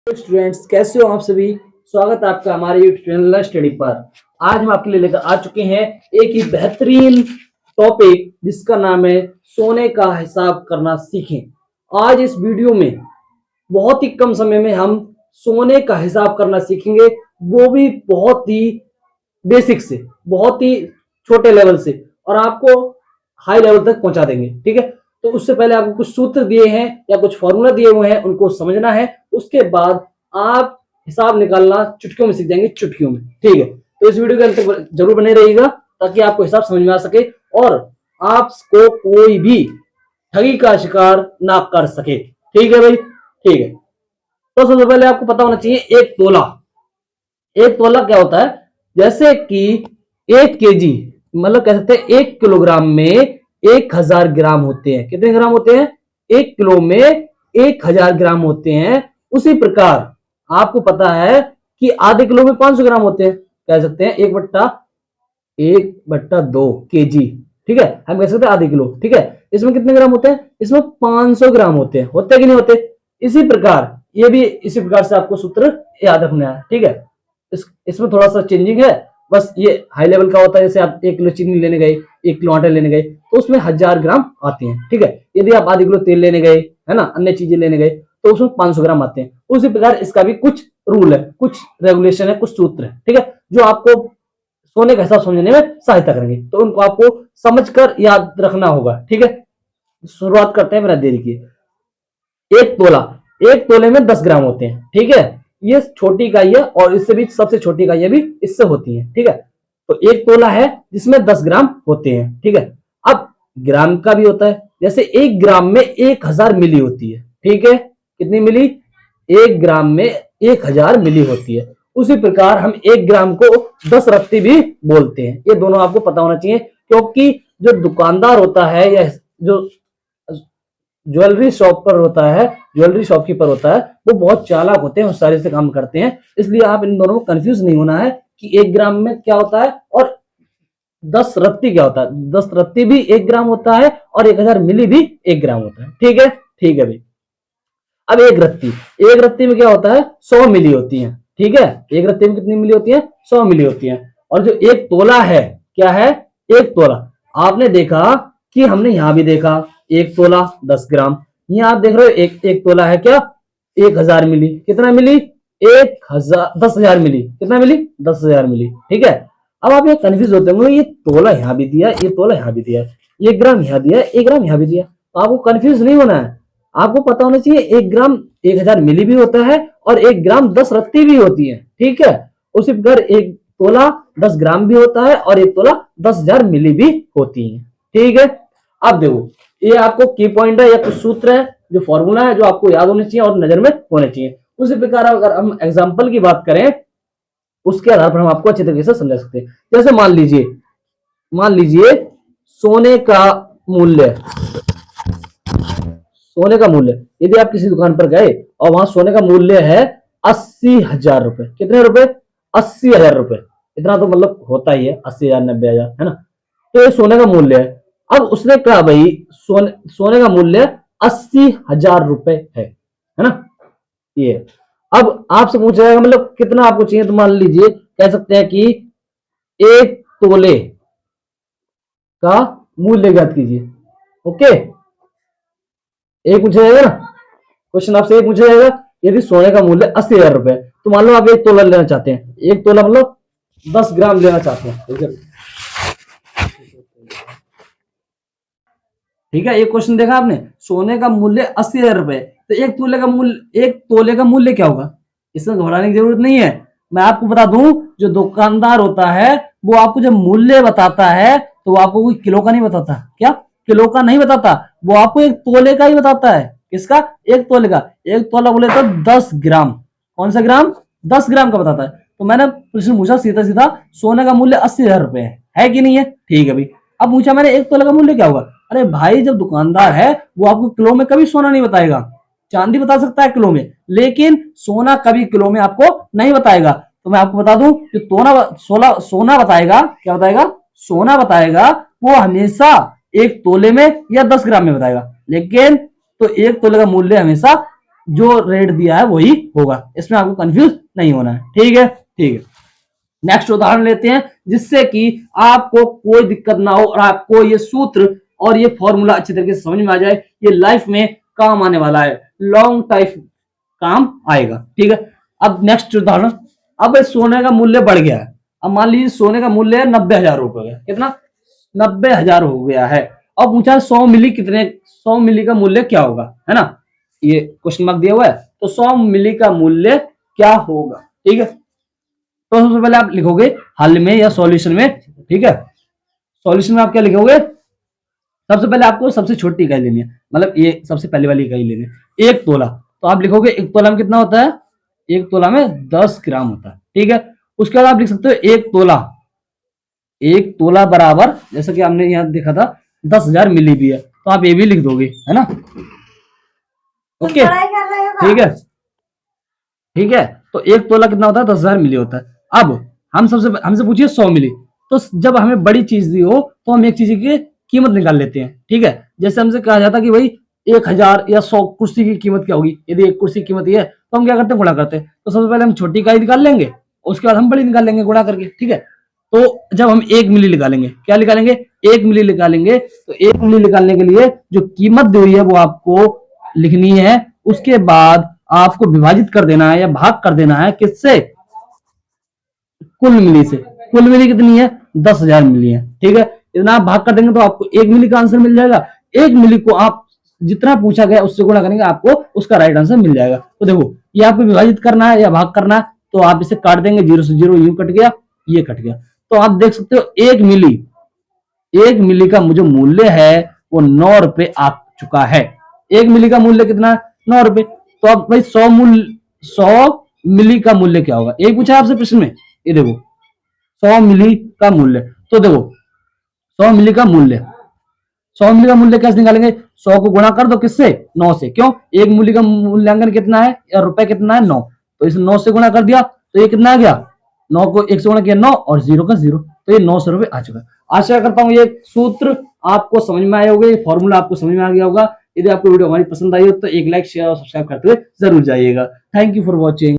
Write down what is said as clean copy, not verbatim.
Students, कैसे हो आप सभी। स्वागत है आपका हमारे यूट्यूब चैनल स्टडी पर। आज हम आपके लिए लेकर आ चुके हैं एक ही बेहतरीन टॉपिक जिसका नाम है सोने का हिसाब करना सीखें। आज इस वीडियो में बहुत ही कम समय में हम सोने का हिसाब करना सीखेंगे, वो भी बहुत ही बेसिक से, बहुत ही छोटे लेवल से, और आपको हाई लेवल तक पहुंचा देंगे। ठीक है, तो उससे पहले आपको कुछ सूत्र दिए हैं या कुछ फॉर्मूला दिए हुए हैं, उनको समझना है। उसके बाद आप हिसाब निकालना चुटकियों में सीख जाएंगे, चुटकियों में। ठीक है, तो इस वीडियो के अंत तक जरूर बने रहिएगा ताकि आपको हिसाब समझ में आ सके और आपको कोई भी ठगी का शिकार ना कर सके। ठीक है भाई, ठीक है। तो सबसे पहले आपको पता होना चाहिए एक तोला। एक तोला क्या होता है? जैसे कि 1 kg मतलब कह सकते हैं 1 किलोग्राम में 1000 ग्राम होते हैं। कितने ग्राम होते हैं? 1 किलो में 1000 ग्राम होते हैं। उसी प्रकार आपको पता है कि आधे किलो में 500 ग्राम होते हैं। कह सकते हैं 1/2 kg। ठीक है, हम कह सकते हैं आधे किलो। ठीक है, इसमें कितने ग्राम होते हैं? इसमें 500 ग्राम होते हैं। होते कि नहीं होते? इसी प्रकार ये भी इसी प्रकार से आपको सूत्र याद रखना है। ठीक है, इसमें थोड़ा सा चेंजिंग है, बस ये हाई लेवल का होता है। जैसे आप 1 किलो चीनी लेने गए, 1 किलो आटा लेने गए, तो उसमें 1000 ग्राम आते हैं। ठीक है, यदि आप आधे किलो तेल लेने गए, है ना, अन्य चीजें लेने गए, तो उसमें 500 ग्राम आते हैं। उसी प्रकार इसका भी कुछ रूल है, कुछ रेगुलेशन है, कुछ सूत्र है। ठीक है, जो आपको सोने का हिसाब समझने में सहायता करेंगे, तो उनको आपको समझकर याद रखना होगा। ठीक है, शुरुआत करते हैं, मेरा देरी की। एक तोला, एक तोले में 10 ग्राम होते हैं। ठीक है, ये छोटी इकाई है और इससे भी सबसे छोटी इकाई भी इससे होती है। ठीक है, तो एक तोला है जिसमें 10 ग्राम होते हैं। ठीक है, अब ग्राम का भी होता है। जैसे 1 ग्राम में 1000 मिली होती है। ठीक है, कितनी मिली? 1 ग्राम में 1000 मिली होती है। उसी प्रकार हम 1 ग्राम को 10 रत्ती भी बोलते हैं। ये दोनों आपको पता होना चाहिए, क्योंकि जो दुकानदार होता है या जो ज्वेलरी शॉप पर होता है, ज्वेलरी शॉपकीपर होता है, वो बहुत चालाक होते हैं, होशियारी से काम करते हैं। इसलिए आप इन दोनों में कंफ्यूज नहीं होना है कि 1 ग्राम में क्या होता है और 10 रत्ती क्या होता है। 10 रत्ती भी 1 ग्राम होता है और 1000 मिली भी 1 ग्राम होता है। ठीक है, ठीक है भाई। अब एक रत्ती, एक रत्ती में क्या होता है? 100 मिली होती है। ठीक है, एक रत्ती में कितनी मिली होती है? 100 मिली होती है। और जो एक तोला है, क्या है? एक तोला। आपने देखा कि हमने यहां भी देखा एक तोला 10 ग्राम। यहां आप देख रहे हो एक तोला है क्या? 1000 मिली। कितना मिली? 10,000 मिली। कितना मिली? 10,000 मिली। ठीक है, अब आप ये कंफ्यूज होते होंगे, ये तोला यहां भी दिया, ये तोला यहां भी दिया, 1 ग्राम यहां दिया, 1 ग्राम यहां भी दिया। तो आपको कंफ्यूज नहीं होना है। आपको पता होना चाहिए 1 ग्राम 1000 मिली भी होता है और 1 ग्राम 10 रत्ती भी होती है। ठीक है, उसी प्रकार एक तोला 10 ग्राम भी होता है और एक तोला 10,000 मिली भी होती है। ठीक है, अब देखो, ये आपको की पॉइंट है या कुछ सूत्र है, जो फॉर्मूला है, जो आपको याद होने चाहिए और नजर में होने चाहिए। उसी प्रकार अगर हम एग्जाम्पल की बात करें, उसके आधार पर हम आपको अच्छे तरीके से समझा सकते हैं। जैसे मान लीजिए सोने का मूल्य, सोने का मूल्य, यदि आप किसी दुकान पर गए और वहां सोने का मूल्य है 80,000 रुपए। कितने रुपए? 80,000 रुपए। इतना तो मतलब होता ही है, 80,000 90,000, है ना। तो ये सोने का मूल्य है। अब उसने कहा भाई सोने का मूल्य 80,000 रुपए है ना। ये अब आपसे पूछा जाएगा मतलब कितना आपको चाहिए, तो मान लीजिए कह सकते हैं कि 1 तोले का मूल्य ज्ञात कीजिए। ओके, एक पूछा जाएगा ना क्वेश्चन, आपसे एक पूछा जाएगा यदि सोने का मूल्य 80,000 रुपए, तो मान लो आप 1 तोला लेना चाहते हैं। 1 तोला मतलब 10 ग्राम लेना चाहते हैं। ठीक है, एक क्वेश्चन देखा आपने, सोने का मूल्य 80,000 रुपए, तो 1 तोले का मूल्य क्या होगा? इसमें घबराने की जरूरत नहीं है। मैं आपको बता दूं, जो दुकानदार होता है वो आपको जब मूल्य बताता है तो वो आपको कोई किलो का नहीं बताता। क्या? किलो का नहीं बताता, वो आपको 1 तोले का ही बताता है। किसका? 1 तोले का। 1 तोला बोले तो 10 ग्राम। कौन सा ग्राम? 10 ग्राम का बताता है। तो मैंने प्रश्न पूछा सीधा सीधा, सोने का मूल्य 80,000 रुपए है कि नहीं है? ठीक है भाई। अब पूछा मैंने 1 तोले का मूल्य क्या होगा? अरे भाई, जब दुकानदार है वो आपको किलो में कभी सोना नहीं बताएगा। चांदी बता सकता है किलो में, लेकिन सोना कभी किलो में आपको नहीं बताएगा। तो मैं आपको बता दूं, जो सोना बताएगा, क्या बताएगा? सोना बताएगा वो हमेशा 1 तोले में या 10 ग्राम में बताएगा। लेकिन तो 1 तोले का मूल्य हमेशा जो रेट दिया है वही होगा, इसमें आपको कंफ्यूज नहीं होना है। ठीक है, ठीक है। नेक्स्ट उदाहरण लेते हैं जिससे कि आपको कोई दिक्कत ना हो और आपको ये सूत्र और ये फॉर्मूला अच्छी तरीके से समझ में आ जाए। ये लाइफ में काम आने वाला है, लॉन्ग टाइम काम आएगा। ठीक है, अब नेक्स्ट उदाहरण, अब सोने का मूल्य बढ़ गया है। अब मान लीजिए सोने का मूल्य 90,000 रुपए, कितना, 90,000 हो गया है। अब पूछा 100 मिली कितने, 100 मिली का मूल्य क्या होगा, है ना, ये क्वेश्चन मार्क दिया हुआ है। तो 100 मिली का मूल्य क्या होगा। ठीक है, तो सबसे पहले आप लिखोगे हल में या सॉल्यूशन में। ठीक है, सॉल्यूशन में आप क्या लिखोगे, सबसे पहले आपको सबसे छोटी इकाई लेनी है, मतलब ये सबसे पहले वाली इकाई लेनी है, 1 तोला। तो आप लिखोगे 1 तोला में कितना होता है, 1 तोला में 10 ग्राम होता है। ठीक है, उसके बाद आप लिख सकते हो 1 तोला, 1 तोला बराबर, जैसा कि हमने यहाँ देखा था 10,000 मिली भी है, तो आप ये भी लिख दोगे, है ना। ओके, ठीक है, ठीक है। तो 1 तोला कितना होता है, 10,000 मिली होता है। अब हमसे पूछिए 100 मिली, तो जब हमें बड़ी चीज दी हो तो हम एक चीज की कीमत निकाल लेते हैं। ठीक है, जैसे हमसे कहा जाता है कि भाई 1,000 या 100 कुर्सी की कीमत क्या होगी, यदि एक कुर्सी की कीमत ये है तो हम क्या करते हैं, गुणा करते हैं। तो सबसे पहले हम छोटी इकाई निकाल लेंगे, उसके बाद हम बड़ी निकाल लेंगे गुणा करके। ठीक है, तो जब हम 1 मिली निकालेंगे, क्या निकालेंगे, 1 मिली निकालेंगे, तो 1 मिली निकालने के लिए जो कीमत दी हुई है वो आपको लिखनी है। उसके बाद आपको विभाजित कर देना है या भाग कर देना है, किससे, कुल मिली से। कुल मिली कितनी है, 10,000 मिली है। ठीक है, इतना आप भाग कर देंगे तो आपको 1 मिली का आंसर मिल जाएगा। 1 मिली को आप जितना पूछा गया उससे गुणा करेंगे, आपको उसका राइट आंसर मिल जाएगा। तो देखो, ये आपको विभाजित करना है या भाग करना है, तो आप इसे काट देंगे, 0 से 0 यूं कट गया, ये कट गया। तो आप देख सकते हो 1 मिली का जो मूल्य है वो 9 रुपए आ चुका है। 1 मिली का मूल्य कितना है, 9 रुपए। तो अब भाई 100 मिली का मूल्य क्या होगा, एक पूछा आपसे प्रश्न में, ये देखो 100 मिली का मूल्य। तो देखो 100 मिली का मूल्य, 100 मिली का मूल्य कैसे निकालेंगे, 100 को गुणा कर दो किससे, 9 से। क्यों, 1 मिली का मूल्यांकन कितना है या रुपए कितना है, 9। तो इसे 9 से गुणा कर दिया तो ये कितना आ गया, 9 को 1 से गुणा किया 9 और 0 का 0, तो ये 900 रुपए आ चुका है। आशा करता हूँ ये सूत्र आपको समझ में आया होगा, ये फॉर्मूला आपको समझ में आ गया होगा। यदि आपको वीडियो हमारी पसंद आई हो तो एक लाइक, शेयर और सब्सक्राइब करते हुए जरूर जाइएगा। Thank you for watching.